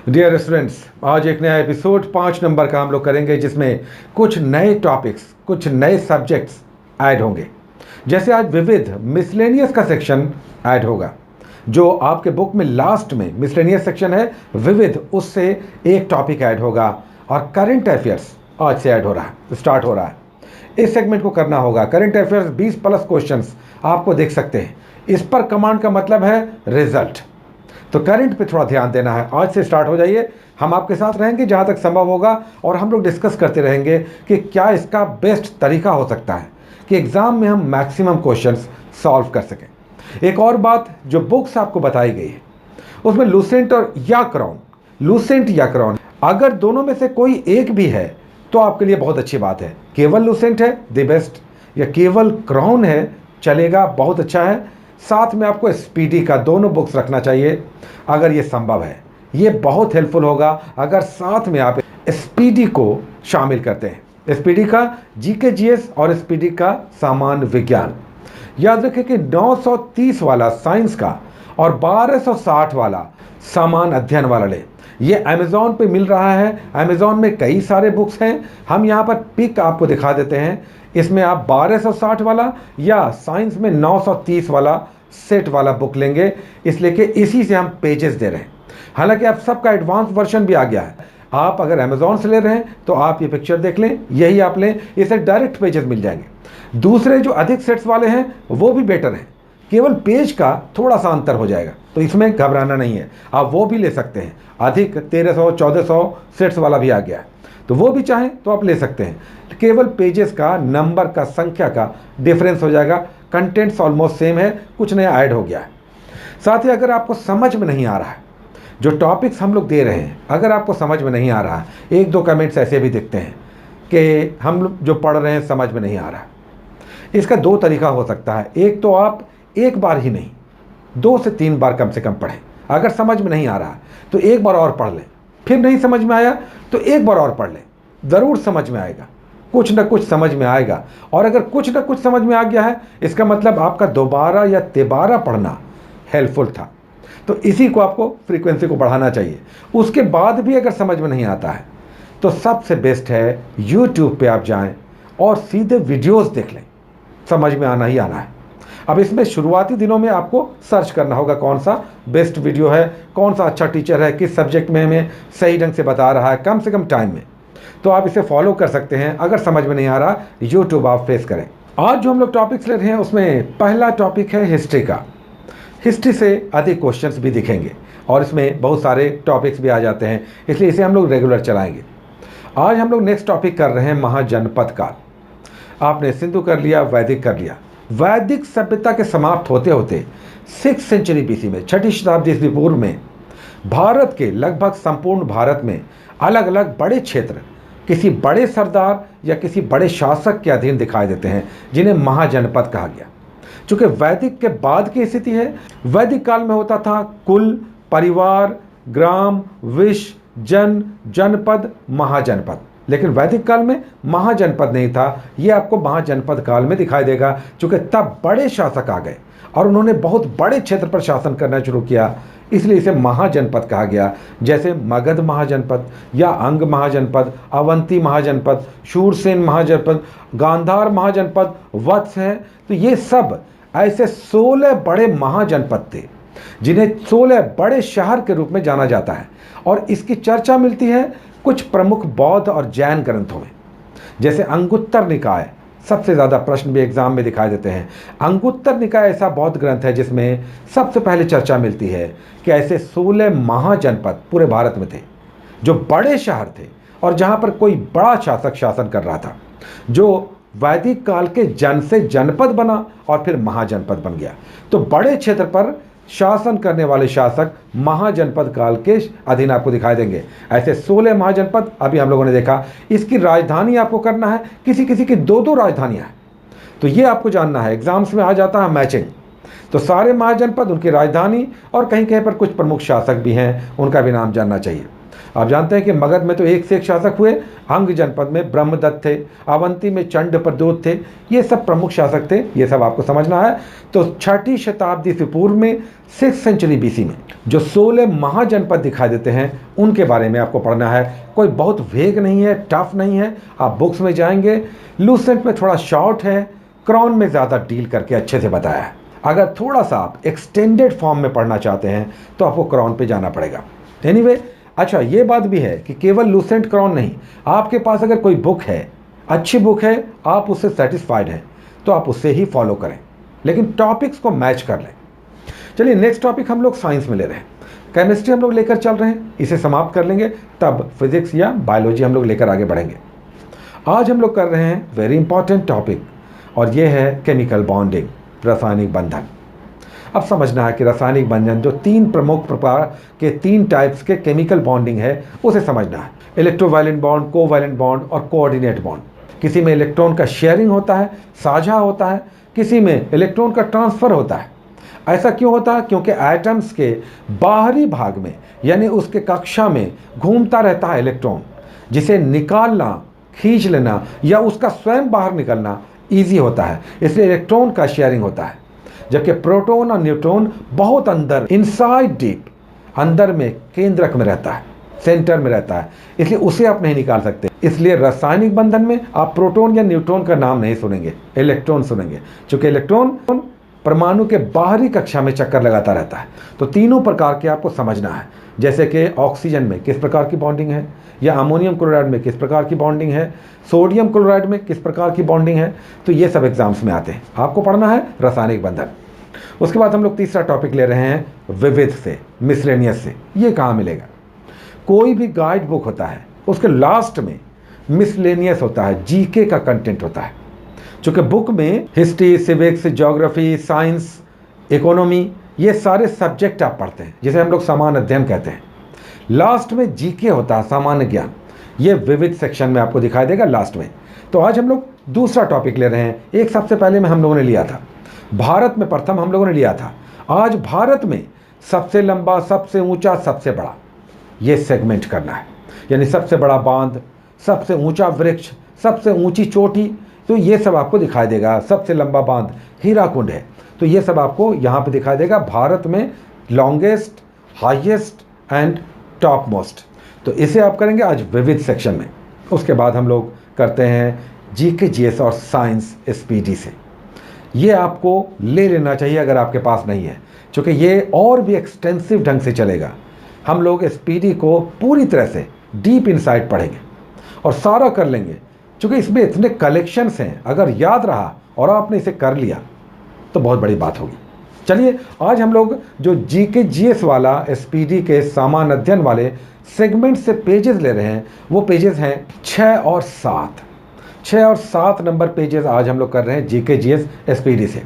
Dear students, आज एक नया एपिसोड 5 नंबर का हम लोग करेंगे जिसमें कुछ नए टॉपिक्स, कुछ नए सब्जेक्ट्स ऐड होंगे। जैसे आज विविध मिसलेनियस का सेक्शन ऐड होगा। जो आपके बुक में लास्ट में मिसलेनियस सेक्शन है विविध, उससे एक टॉपिक ऐड होगा। और करंट अफेयर्स आज से ऐड हो रहा है, स्टार्ट हो रहा है। इस सेगमेंट को करना होगा। करंट अफेयर्स 20+ क्वेश्चंस आपको देख सकते हैं। इस पर कमांड का मतलब है रिजल्ट। तो करंट पे थोड़ा ध्यान देना है। आज से स्टार्ट हो जाइए, हम आपके साथ रहेंगे जहाँ तक संभव होगा और हम लोग डिस्कस करते रहेंगे कि क्या इसका बेस्ट तरीका हो सकता है कि एग्ज़ाम में हम मैक्सिमम क्वेश्चंस सॉल्व कर सकें। एक और बात, जो बुक्स आपको बताई गई है उसमें लूसेंट और या क्राउन, लूसेंट या क्राउन, अगर दोनों में से कोई एक भी है तो आपके लिए बहुत अच्छी बात है। केवल लूसेंट है द बेस्ट, या केवल क्राउन है चलेगा, बहुत अच्छा है। साथ में आपको स्पीडी का दोनों बुक्स रखना चाहिए अगर ये संभव है। ये बहुत हेल्पफुल होगा अगर साथ में आप स्पीडी को शामिल करते हैं। स्पीडी का जीके जीएस और स्पीडी का सामान्य विज्ञान। याद रखें कि 930 वाला साइंस का और 1260 वाला सामान्य अध्ययन वाला ले। ये अमेज़ॉन पे मिल रहा है। अमेज़ॉन में कई सारे बुक्स हैं, हम यहाँ पर पिक आपको दिखा देते हैं। इसमें आप 1260 वाला या साइंस में 930 वाला सेट वाला बुक लेंगे, इसलिए कि इसी से हम पेजेस दे रहे हैं। हालांकि आप सबका एडवांस वर्जन भी आ गया है। आप अगर अमेज़ॉन से ले रहे हैं तो आप ये पिक्चर देख लें, यही आप लें, इसे डायरेक्ट पेजेस मिल जाएंगे। दूसरे जो अधिक सेट्स वाले हैं वो भी बेटर हैं, केवल पेज का थोड़ा सा अंतर हो जाएगा, तो इसमें घबराना नहीं है। आप वो भी ले सकते हैं। अधिक 1300-1400 सेट्स वाला भी आ गया है, तो वो भी चाहें तो आप ले सकते हैं। केवल पेजेस का नंबर का संख्या का डिफरेंस हो जाएगा। कंटेंट्स ऑलमोस्ट सेम है, कुछ नया ऐड हो गया है। साथ ही अगर आपको समझ में नहीं आ रहा है जो टॉपिक्स हम लोग दे रहे हैं, अगर आपको समझ में नहीं आ रहा है, 1-2 कमेंट्स ऐसे भी दिखते हैं कि हम लोग जो पढ़ रहे हैं समझ में नहीं आ रहा है। इसका 2 तरीका हो सकता है। एक तो आप एक बार ही नहीं, 2 से 3 बार कम से कम पढ़ें। अगर समझ में नहीं आ रहा तो एक बार और पढ़ लें, फिर नहीं समझ में आया तो एक बार और पढ़ लें, ज़रूर समझ में आएगा, कुछ ना कुछ समझ में आएगा। और अगर कुछ ना कुछ समझ में आ गया है, इसका मतलब आपका दोबारा या तिबारा पढ़ना हेल्पफुल था। तो इसी को आपको फ्रीक्वेंसी को बढ़ाना चाहिए। उसके बाद भी अगर समझ में नहीं आता है तो सबसे बेस्ट है यूट्यूब पे आप जाएं और सीधे वीडियोस देख लें, समझ में आना ही आना है। अब इसमें शुरुआती दिनों में आपको सर्च करना होगा कौन सा बेस्ट वीडियो है, कौन सा अच्छा टीचर है, किस सब्जेक्ट में हमें सही ढंग से बता रहा है कम से कम टाइम में। तो आप इसे फॉलो कर सकते हैं। अगर समझ में नहीं आ रहा, यूट्यूब आप फेस करें। आज जो हम लोग टॉपिक्स ले रहे हैं उसमें पहला टॉपिक है हिस्ट्री का। हिस्ट्री से अधिक क्वेश्चंस भी दिखेंगे और इसमें बहुत सारे टॉपिक्स भी आ जाते हैं, इसलिए इसे हम लोग रेगुलर चलाएंगे। आज हम लोग नेक्स्ट टॉपिक कर रहे हैं महाजनपद काल। आपने सिंधु कर लिया, वैदिक कर लिया। वैदिक सभ्यता के समाप्त होते होते 6th सेंचुरी बीसी में, 6ठी शताब्दी ईस्वी पूर्व में, भारत के लगभग संपूर्ण भारत में अलग अलग बड़े क्षेत्र किसी बड़े सरदार या किसी बड़े शासक के अधीन दिखाई देते हैं, जिन्हें महाजनपद कहा गया। चूंकि वैदिक के बाद की स्थिति है, वैदिक काल में होता था कुल, परिवार, ग्राम, विश्व, जन, जनपद, महाजनपद। लेकिन वैदिक काल में महाजनपद नहीं था। ये आपको महाजनपद काल में दिखाई देगा, चूंकि तब बड़े शासक आ गए और उन्होंने बहुत बड़े क्षेत्र पर शासन करना शुरू किया, इसलिए इसे महाजनपद कहा गया। जैसे मगध महाजनपद या अंग महाजनपद, अवंती महाजनपद, शूरसेन महाजनपद, गांधार महाजनपद, वत्स है। तो ये सब ऐसे 16 बड़े महाजनपद थे जिन्हें 16 बड़े शहर के रूप में जाना जाता है। और इसकी चर्चा मिलती है कुछ प्रमुख बौद्ध और जैन ग्रंथों में। जैसे अंगुत्तर निकाय, सबसे ज़्यादा प्रश्न भी एग्जाम में दिखाई देते हैं। अंगुत्तर निकाय ऐसा बौद्ध ग्रंथ है जिसमें सबसे पहले चर्चा मिलती है कि ऐसे 16 महाजनपद पूरे भारत में थे जो बड़े शहर थे और जहाँ पर कोई बड़ा शासक शासन कर रहा था, जो वैदिक काल के जन से जनपद बना और फिर महाजनपद बन गया। तो बड़े क्षेत्र पर शासन करने वाले शासक महाजनपद काल के अधीन आपको दिखाई देंगे। ऐसे 16 महाजनपद अभी हम लोगों ने देखा। इसकी राजधानी आपको करना है, किसी किसी की 2-2 राजधानियां हैं, तो ये आपको जानना है। एग्जाम्स में आ जाता है मैचिंग। तो सारे महाजनपद, उनकी राजधानी और कहीं कहीं पर कुछ प्रमुख शासक भी हैं, उनका भी नाम जानना चाहिए। आप जानते हैं कि मगध में तो एक से एक शासक हुए। अंग जनपद में ब्रह्मदत्त थे, अवंती में चंड प्रद्योत थे, ये सब प्रमुख शासक थे, ये सब आपको समझना है। तो 6ठी शताब्दी से पूर्व में 6th सेंचुरी BC में जो 16 महाजनपद दिखाई देते हैं उनके बारे में आपको पढ़ना है। कोई बहुत वेग नहीं है, टफ नहीं है, आप बुक्स में जाएंगे। लूसेंट में थोड़ा शॉर्ट है, क्रॉन में ज़्यादा डील करके अच्छे से बताया है। अगर थोड़ा सा आप एक्सटेंडेड फॉर्म में पढ़ना चाहते हैं तो आपको क्रॉन पे जाना पड़ेगा। एनीवे, अच्छा ये बात भी है कि केवल लूसेंट क्रॉन नहीं, आपके पास अगर कोई बुक है, अच्छी बुक है, आप उससे सेटिस्फाइड हैं तो आप उससे ही फॉलो करें, लेकिन टॉपिक्स को मैच कर लें। चलिए नेक्स्ट टॉपिक हम लोग साइंस में ले रहे हैं। केमिस्ट्री हम लोग लेकर चल रहे हैं, इसे समाप्त कर लेंगे, तब फिजिक्स या बायोलॉजी हम लोग लेकर आगे बढ़ेंगे। आज हम लोग कर रहे हैं वेरी इंपॉर्टेंट टॉपिक, और ये है केमिकल बॉन्डिंग, रासायनिक बंधन। अब समझना है कि रासायनिक बंधन जो 3 प्रमुख प्रकार के 3 टाइप्स के केमिकल बॉन्डिंग है उसे समझना है। इलेक्ट्रोवायलेंट बॉन्ड, कोवैलेंट बॉन्ड और कोऑर्डिनेट बॉन्ड। किसी में इलेक्ट्रॉन का शेयरिंग होता है, साझा होता है, किसी में इलेक्ट्रॉन का ट्रांसफर होता है। ऐसा क्यों होता है? क्योंकि एटम्स के बाहरी भाग में यानी उसके कक्षा में घूमता रहता है इलेक्ट्रॉन, जिसे निकालना, खींच लेना या उसका स्वयं बाहर निकलना ईजी होता है, इसलिए इलेक्ट्रॉन का शेयरिंग होता है। जबकि प्रोटॉन और न्यूट्रॉन बहुत अंदर, इनसाइड डीप, अंदर में केंद्रक में रहता है, सेंटर में रहता है, इसलिए उसे आप नहीं निकाल सकते। इसलिए रासायनिक बंधन में आप प्रोटॉन या न्यूट्रॉन का नाम नहीं सुनेंगे, इलेक्ट्रॉन सुनेंगे, क्योंकि इलेक्ट्रॉन परमाणु के बाहरी कक्षा में चक्कर लगाता रहता है। तो तीनों प्रकार के आपको समझना है, जैसे कि ऑक्सीजन में किस प्रकार की बॉन्डिंग है, या अमोनियम क्लोराइड में किस प्रकार की बॉन्डिंग है, सोडियम क्लोराइड में किस प्रकार की बॉन्डिंग है। तो ये सब एग्जाम्स में आते हैं, आपको पढ़ना है रासायनिक बंधन। उसके बाद हम लोग तीसरा टॉपिक ले रहे हैं विविध से, मिसलेनियस से। ये कहाँ मिलेगा? कोई भी गाइड बुक होता है उसके लास्ट में मिसलेनियस होता है, जीके का कंटेंट होता है। चूँकि बुक में history, civics, geography, science, economy, ये सारे सब्जेक्ट आप पढ़ते हैं, जिसे हम लोग सामान्य अध्ययन कहते हैं। लास्ट में जीके होता है, सामान्य ज्ञान। ये विविध सेक्शन में आपको दिखाई देगा लास्ट में। तो आज हम लोग दूसरा टॉपिक ले रहे हैं। एक सबसे पहले में हम लोगों ने लिया था भारत में, प्रथम हम लोगों ने लिया था। आज भारत में सबसे लंबा, सबसे ऊंचा, सबसे बड़ा, ये सेगमेंट करना है। यानी सबसे बड़ा बांध, सबसे ऊंचा वृक्ष, सबसे ऊंची चोटी, तो ये सब आपको दिखाई देगा। सबसे लंबा बांध हीराकुंड है, तो ये सब आपको यहाँ पे दिखाई देगा। भारत में longest, highest and top most, तो इसे आप करेंगे आज विविध सेक्शन में। उसके बाद हम लोग करते हैं जीके, जीएस और साइंस स्पीडी से। ये आपको ले लेना चाहिए अगर आपके पास नहीं है, क्योंकि ये और भी एक्सटेंसिव ढंग से चलेगा। हम लोग स्पीडी को पूरी तरह से डीप इनसाइड पढ़ेंगे और सारा कर लेंगे, क्योंकि इसमें इतने कलेक्शंस हैं। अगर याद रहा और आपने इसे कर लिया तो बहुत बड़ी बात होगी। चलिए आज हम लोग जो जीके जीएस वाला स्पीडी के सामान्य अध्ययन वाले सेगमेंट से पेजेस ले रहे हैं, वो पेजेस हैं 6 और 7। 6 और 7 नंबर पेजेस आज हम लोग कर रहे हैं जीके जीएस स्पीडी से।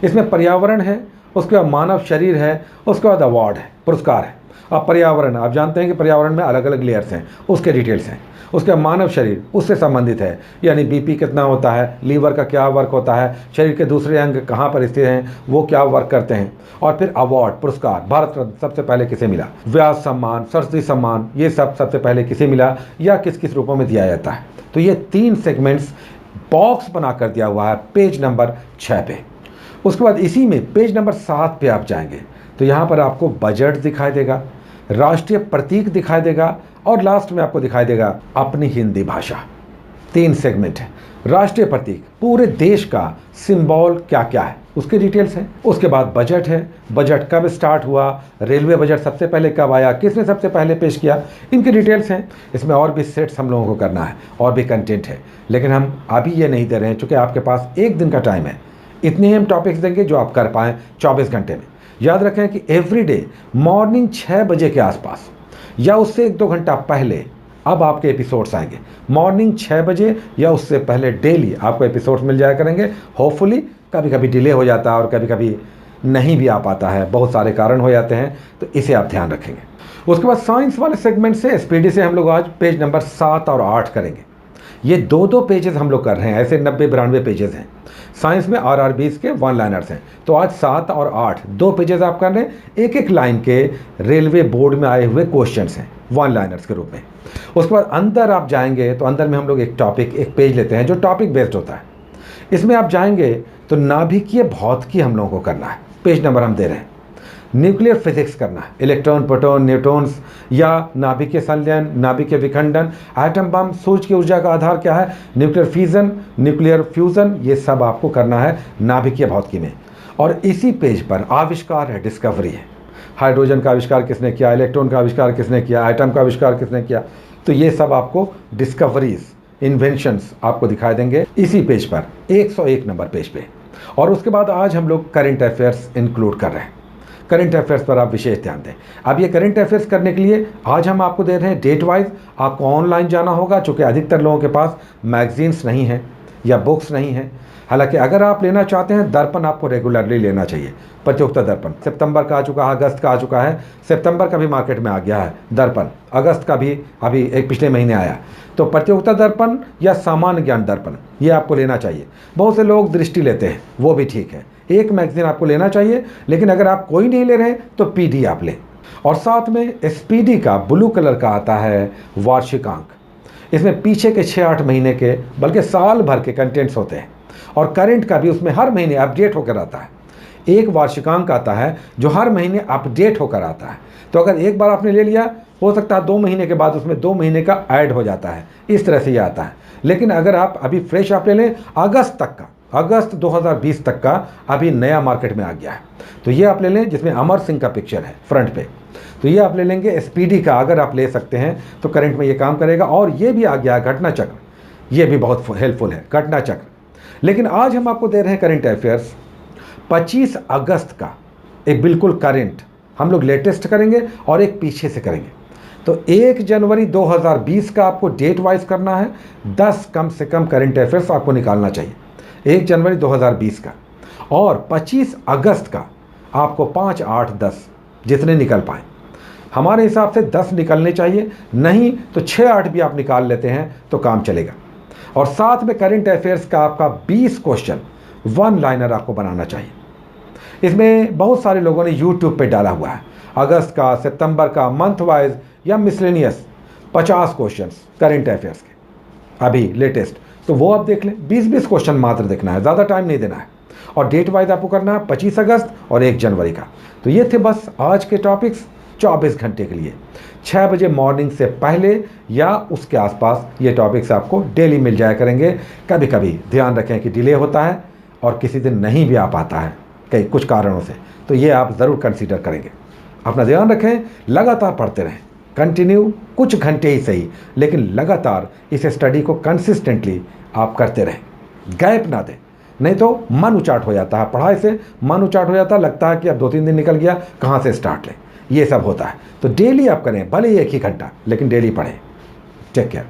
इसमें पर्यावरण है, उसके बाद मानव शरीर है, उसके बाद अवार्ड है, पुरस्कार है। अब पर्यावरण, आप जानते हैं कि पर्यावरण में अलग अलग लेयर्स हैं, उसके डिटेल्स हैं। उसके बाद मानव शरीर उससे संबंधित है, यानी बीपी कितना होता है, लीवर का क्या वर्क होता है, शरीर के दूसरे अंग कहाँ पर स्थित हैं, वो क्या वर्क करते हैं। और फिर अवार्ड, पुरस्कार, भारत रत्न सबसे पहले किसे मिला, व्यास सम्मान, सरस्वती सम्मान, ये सब सबसे पहले किसे मिला या किस किस रूपों में दिया जाता है। तो ये 3 सेगमेंट्स बॉक्स बना कर दिया हुआ है पेज नंबर 6 पे। उसके बाद इसी में पेज नंबर 7 पे आप जाएंगे तो यहाँ पर आपको बजट दिखाई देगा, राष्ट्रीय प्रतीक दिखाई देगा, और लास्ट में आपको दिखाई देगा अपनी हिंदी भाषा। 3 सेगमेंट है। राष्ट्रीय प्रतीक, पूरे देश का सिंबल क्या क्या है उसके डिटेल्स हैं। उसके बाद बजट है, बजट कब स्टार्ट हुआ, रेलवे बजट सबसे पहले कब आया, किसने सबसे पहले पेश किया, इनके डिटेल्स हैं। इसमें और भी सेट्स हम लोगों को करना है और भी कंटेंट है, लेकिन हम अभी ये नहीं दे रहे हैं क्योंकि आपके पास 1 दिन का टाइम है। इतने ही हम टॉपिक्स देंगे जो आप कर पाएँ 24 घंटे में। याद रखें कि एवरीडे मॉर्निंग 6 बजे के आसपास या उससे 1-2 घंटा पहले अब आपके एपिसोड्स आएंगे। मॉर्निंग 6 बजे या उससे पहले डेली आपको एपिसोड्स मिल जाया करेंगे। होपफुली कभी कभी डिले हो जाता है और कभी कभी नहीं भी आ पाता है, बहुत सारे कारण हो जाते हैं, तो इसे आप ध्यान रखेंगे। उसके बाद साइंस वाले सेगमेंट से स्पीडी से हम लोग आज पेज नंबर 7 और 8 करेंगे। ये 2-2 पेजेस हम लोग कर रहे हैं, ऐसे 90-92 पेजेस हैं। साइंस में RRBs के 1 लाइनर्स हैं, तो आज 7 और 8 2 पेजेस आप कर रहे हैं। एक एक लाइन के रेलवे बोर्ड में आए हुए क्वेश्चंस हैं 1 लाइनर्स के रूप में। उसके बाद अंदर आप जाएंगे तो अंदर में हम लोग एक टॉपिक, एक पेज लेते हैं जो टॉपिक बेस्ड होता है। इसमें आप जाएंगे तो नाभिकीय भौतिकी हम लोगों को करना है। पेज नंबर हम दे रहे हैं। न्यूक्लियर फिजिक्स करना है, इलेक्ट्रॉन, प्रोटॉन, न्यूट्रॉन्स या नाभिकीय संलयन, नाभिकीय विखंडन, एटम बम, सूर्य की ऊर्जा का आधार क्या है, न्यूक्लियर फ्यूजन, न्यूक्लियर फ्यूजन, ये सब आपको करना है नाभिकीय भौतिकी में। और इसी पेज पर आविष्कार है, डिस्कवरी है। हाइड्रोजन का आविष्कार किसने किया, इलेक्ट्रॉन का आविष्कार किसने किया, एटम का आविष्कार किसने किया, तो ये सब आपको डिस्कवरीज, इन्वेंशंस आपको दिखाई देंगे इसी पेज पर, 101 नंबर पेज पे। और उसके बाद आज हम लोग करंट अफेयर्स इंक्लूड कर रहे हैं। करंट अफेयर्स पर आप विशेष ध्यान दें। अब ये करंट अफेयर्स करने के लिए आज हम आपको दे रहे हैं डेट वाइज। आपको ऑनलाइन जाना होगा, चूँकि अधिकतर लोगों के पास मैगजीन्स नहीं है या बुक्स नहीं है। हालांकि अगर आप लेना चाहते हैं, दर्पण आपको रेगुलरली लेना चाहिए। प्रतियोगिता दर्पण सितंबर का आ चुका है, अगस्त का आ चुका है। सितंबर का भी मार्केट में आ गया है दर्पण, अगस्त का भी अभी एक पिछले महीने आया। तो प्रतियोगिता दर्पण या सामान्य ज्ञान दर्पण ये आपको लेना चाहिए। बहुत से लोग दृष्टि लेते हैं, वो भी ठीक है। एक मैगजीन आपको लेना चाहिए, लेकिन अगर आप कोई नहीं ले रहे हैं तो PD आप लें। और साथ में SPD का ब्लू कलर का आता है वार्षिकांक। इसमें पीछे के 6-8 महीने के, बल्कि साल भर के कंटेंट्स होते हैं। और करंट का भी उसमें हर महीने अपडेट होकर आता है। एक वार्षिकांक आता है जो हर महीने अपडेट होकर आता है। तो अगर एक बार आपने ले लिया, हो सकता है 2 महीने के बाद उसमें 2 महीने का ऐड हो जाता है, इस तरह से ये आता है। लेकिन अगर आप अभी फ्रेश आप ले लें, अगस्त तक का, अगस्त 2020 तक का अभी नया मार्केट में आ गया है, तो ये आप ले लें, जिसमें अमर सिंह का पिक्चर है फ्रंट पे। तो ये आप ले लेंगे। SPD का अगर आप ले सकते हैं तो करंट में ये काम करेगा। और ये भी आ गया घटना चक्र, ये भी बहुत हेल्पफुल है, घटना चक्र। लेकिन आज हम आपको दे रहे हैं करंट अफेयर्स 25 अगस्त का, एक बिल्कुल करंट हम लोग लेटेस्ट करेंगे और एक पीछे से करेंगे। तो 1 जनवरी 2020 का आपको डेट वाइज करना है। 10 कम से कम करंट अफेयर्स आपको निकालना चाहिए 1 जनवरी 2020 का। और 25 अगस्त का आपको 5, 8, 10 जितने निकल पाएँ। हमारे हिसाब से 10 निकलने चाहिए, नहीं तो 6, 8 भी आप निकाल लेते हैं तो काम चलेगा। और साथ में करंट अफेयर्स का आपका 20 क्वेश्चन 1 लाइनर आपको बनाना चाहिए। इसमें बहुत सारे लोगों ने YouTube पे डाला हुआ है, अगस्त का, सितंबर का, मंथ वाइज या मिसलेनियस 50 क्वेश्चंस करंट अफेयर्स के अभी लेटेस्ट, तो वो आप देख लें। 20-20 क्वेश्चन मात्र देखना है, ज़्यादा टाइम नहीं देना है। और डेट वाइज आपको करना है 25 अगस्त और 1 जनवरी का। तो ये थे बस आज के टॉपिक्स 24 घंटे के लिए। 6 बजे मॉर्निंग से पहले या उसके आसपास ये टॉपिक्स आपको डेली मिल जाया करेंगे। कभी कभी ध्यान रखें कि डिले होता है और किसी दिन नहीं भी आ पाता है कई कुछ कारणों से, तो ये आप ज़रूर कंसीडर करेंगे। अपना ध्यान रखें, लगातार पढ़ते रहें, कंटिन्यू, कुछ घंटे ही सही, लेकिन लगातार इस स्टडी को कंसिस्टेंटली आप करते रहें, गैप ना दें। नहीं तो मन उचाट हो जाता है, पढ़ाई से मन उचाट हो जाता है, लगता है कि अब 2-3 दिन निकल गया, कहाँ से स्टार्ट लें, ये सब होता है। तो डेली आप करें, भले ही 1 ही घंटा, लेकिन डेली पढ़ें। Take care.